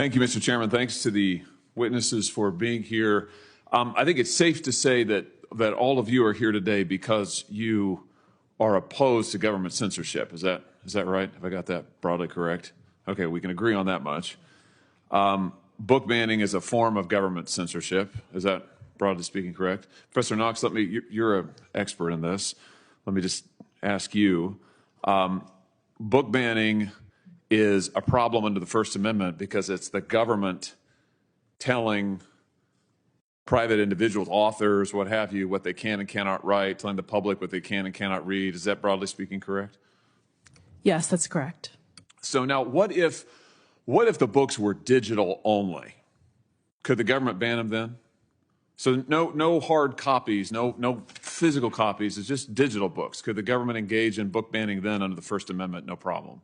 Thank you, Mr. Chairman. Thanks to the witnesses for being here. I think it's safe to say that all of you are here today because you are opposed to government censorship. Is that right? Have I got that broadly correct? Okay, we can agree on that much. Book banning is a form of government censorship. Is that, broadly speaking, correct? Professor Knox, you're an expert in this. Let me just ask you. Book banning is a problem under the First Amendment because it's the government telling private individuals, authors, what have you, what they can and cannot write, telling the public what they can and cannot read. Is that, broadly speaking, correct? Yes, that's correct. So now what if the books were digital only? Could the government ban them then? So no hard copies, no physical copies, it's just digital books. Could the government engage in book banning then under the First Amendment? No problem.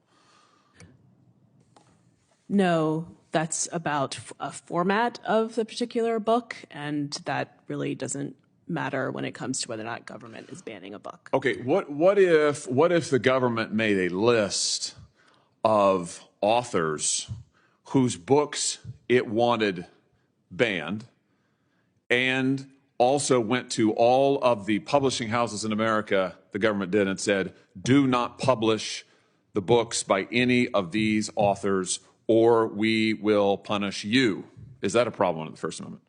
No, that's about a format of the particular book, and that really doesn't matter when it comes to whether or not government is banning a book. Okay, what if the government made a list of authors whose books it wanted banned, and also went to all of the publishing houses in America, the government did, and said, do not publish the books by any of these authors or we will punish you? Is that a problem under the First Amendment?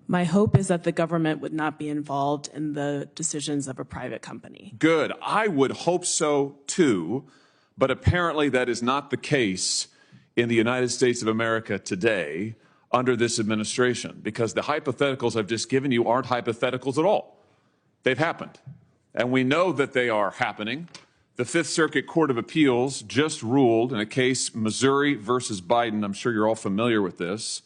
My hope is that the government would not be involved in the decisions of a private company. Good. I would hope so too, but apparently that is not the case in the United States of America today under this administration, because the hypotheticals I've just given you aren't hypotheticals at all. They've happened, and we know that they are happening. The Fifth Circuit Court of Appeals just ruled in a case, Missouri versus Biden. I'm sure you're all familiar with this.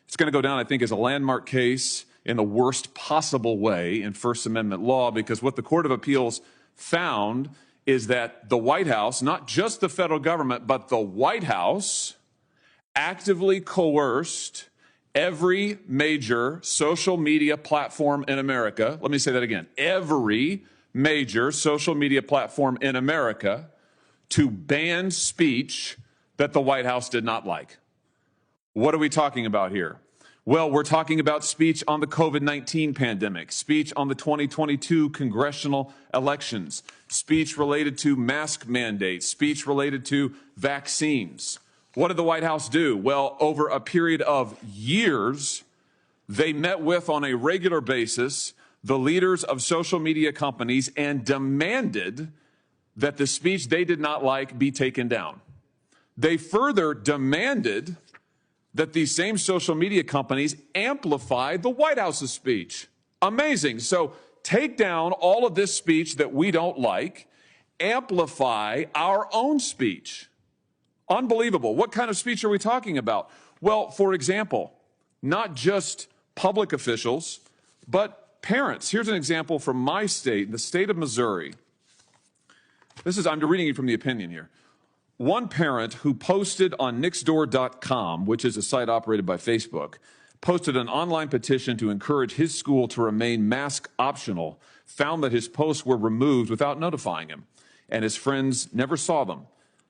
It's going to go down, I think, as a landmark case in the worst possible way in First Amendment law, because what the Court of Appeals found is that the White House, not just the federal government, but the White House, actively coerced every major social media platform in America. Let me say that again. Every major social media platform in America to ban speech that the White House did not like. What are we talking about here? Well, we're talking about speech on the COVID-19 pandemic, speech on the 2022 congressional elections, speech related to mask mandates, speech related to vaccines. What did the White House do? Well, over a period of years, they met with on a regular basis the leaders of social media companies and demanded that the speech they did not like be taken down. They further demanded that these same social media companies amplify the White House's speech. Amazing. So take down all of this speech that we don't like, amplify our own speech. Unbelievable. What kind of speech are we talking about? Well, for example, not just public officials, but parents. Here's an example from my state, the state of Missouri. I'm reading you from the opinion here. One parent who posted on Nixdoor.com, which is a site operated by Facebook, posted an online petition to encourage his school to remain mask optional, found that his posts were removed without notifying him, and his friends never saw them.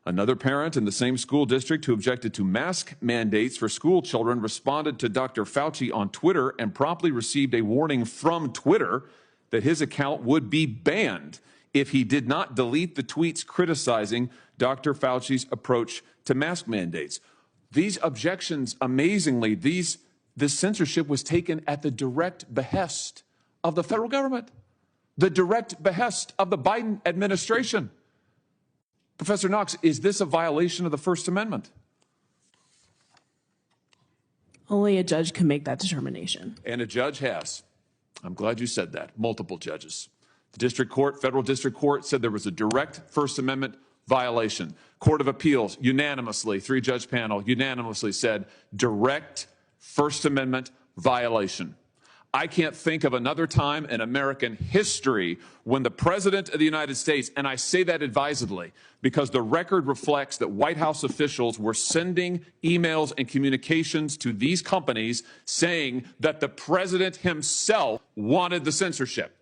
Another parent in the same school district who objected to mask mandates for school children responded to Dr. Fauci on Twitter and promptly received a warning from Twitter that his account would be banned if he did not delete the tweets criticizing Dr. Fauci's approach to mask mandates. These objections, amazingly, this censorship was taken at the direct behest of the federal government, the direct behest of the Biden administration. Professor Knox, is this a violation of the First Amendment? Only a judge can make that determination. And a judge has. I'm glad you said that. Multiple judges. The district court, federal district court, said there was a direct First Amendment violation. Court of Appeals unanimously, 3-judge panel, unanimously said direct First Amendment violation. I can't think of another time in American history when the President of the United States, and I say that advisedly because the record reflects that White House officials were sending emails and communications to these companies saying that the President himself wanted the censorship.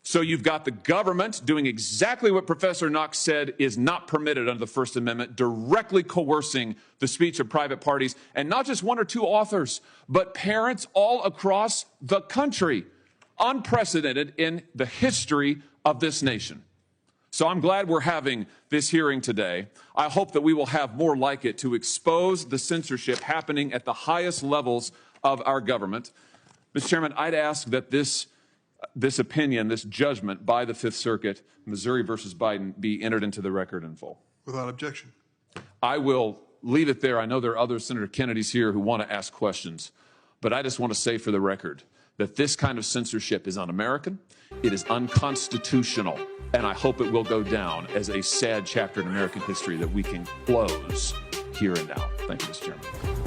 So you've got the government doing exactly what Professor Knox said is not permitted under the First Amendment, directly coercing the speech of private parties, and not just one or two authors, but parents all across the country. Unprecedented in the history of this nation. So I'm glad we're having this hearing today. I hope that we will have more like it to expose the censorship happening at the highest levels of our government. Mr. Chairman, I'd ask that this opinion, this judgment by the Fifth Circuit, Missouri versus Biden, be entered into the record in full. Without objection. I will leave it there. I know there are other Senator Kennedys here who want to ask questions, but I just want to say for the record that this kind of censorship is un-American, it is unconstitutional, and I hope it will go down as a sad chapter in American history that we can close here and now. Thank you, Mr. Chairman.